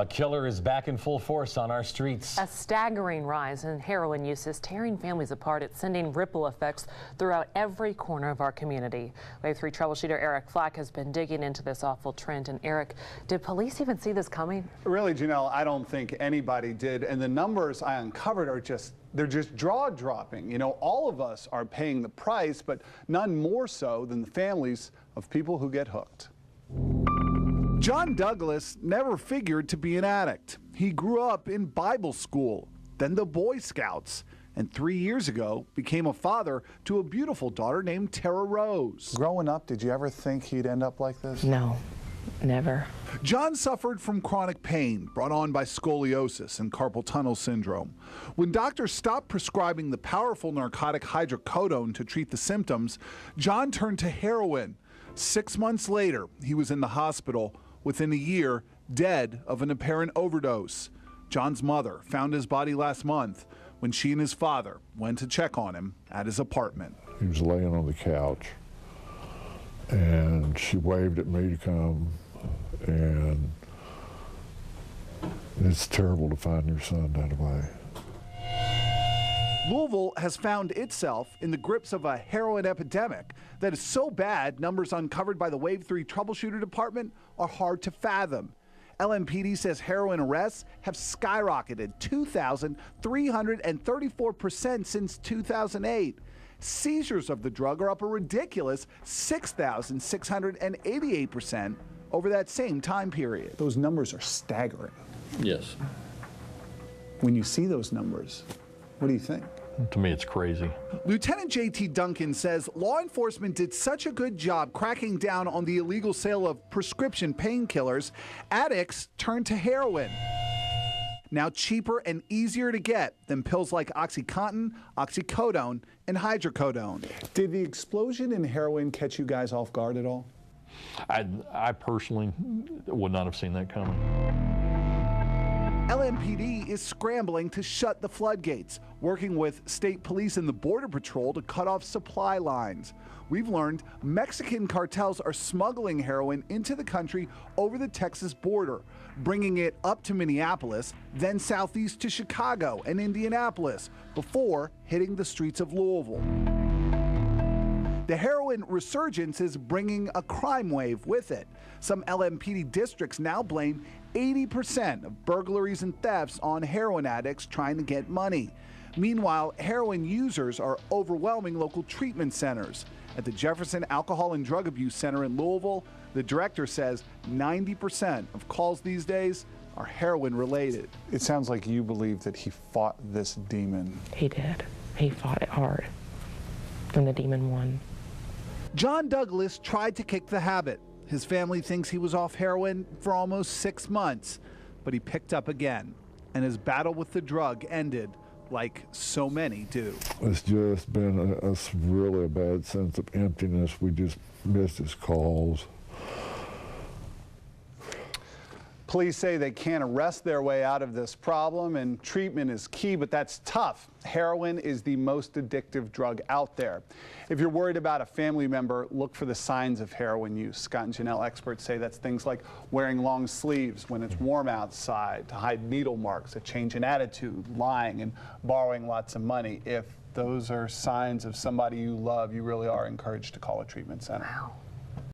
A killer is back in full force on our streets. A staggering rise in heroin use is tearing families apart. It's sending ripple effects throughout every corner of our community. Wave 3 troubleshooter Eric Flack has been digging into this awful trend. And Eric, did police even see this coming? Really, Janelle, I don't think anybody did. And the numbers I uncovered are they're just jaw-dropping. You know, all of us are paying the price, but none more so than the families of people who get hooked. John Douglas never figured to be an addict. He grew up in Bible school, then the Boy Scouts, and 3 years ago became a father to a beautiful daughter named Tara Rose. Growing up, did you ever think he'd end up like this? No, never. John suffered from chronic pain brought on by scoliosis and carpal tunnel syndrome. When doctors stopped prescribing the powerful narcotic hydrocodone to treat the symptoms, John turned to heroin. 6 months later, he was in the hospital. Within a year, dead of an apparent overdose. John's mother found his body last month when she and his father went to check on him at his apartment. He was laying on the couch, and she waved at me to come, and it's terrible to find your son that way. Louisville has found itself in the grips of a heroin epidemic that is so bad, numbers uncovered by the Wave 3 Troubleshooter Department are hard to fathom. LMPD says heroin arrests have skyrocketed 2,334% since 2008. Seizures of the drug are up a ridiculous 6,688% over that same time period. Those numbers are staggering. Yes. When you see those numbers, what do you think? To me, it's crazy. Lieutenant J.T. Duncan says law enforcement did such a good job cracking down on the illegal sale of prescription painkillers, addicts turned to heroin. Now cheaper and easier to get than pills like OxyContin, oxycodone, and hydrocodone. Did the explosion in heroin catch you guys off guard at all? I personally would not have seen that coming. LMPD is scrambling to shut the floodgates, working with state police and the Border Patrol to cut off supply lines. We've learned Mexican cartels are smuggling heroin into the country over the Texas border, bringing it up to Minneapolis, then southeast to Chicago and Indianapolis, before hitting the streets of Louisville. The heroin resurgence is bringing a crime wave with it. Some LMPD districts now blame 80% of burglaries and thefts on heroin addicts trying to get money. Meanwhile, heroin users are overwhelming local treatment centers. At the Jefferson Alcohol and Drug Abuse Center in Louisville, the director says 90% of calls these days are heroin related. It sounds like you believe that he fought this demon. He did. He fought it hard, and the demon won. John Douglas tried to kick the habit. His family thinks he was off heroin for almost 6 months, but he picked up again, and his battle with the drug ended like so many do. It's just been really a bad sense of emptiness. We just missed his calls. Police say they can't arrest their way out of this problem, and treatment is key, but that's tough. Heroin is the most addictive drug out there. If you're worried about a family member, look for the signs of heroin use. Scott and Janelle experts say that's things like wearing long sleeves when it's warm outside to hide needle marks, a change in attitude, lying, and borrowing lots of money. If those are signs of somebody you love, you really are encouraged to call a treatment center. Wow.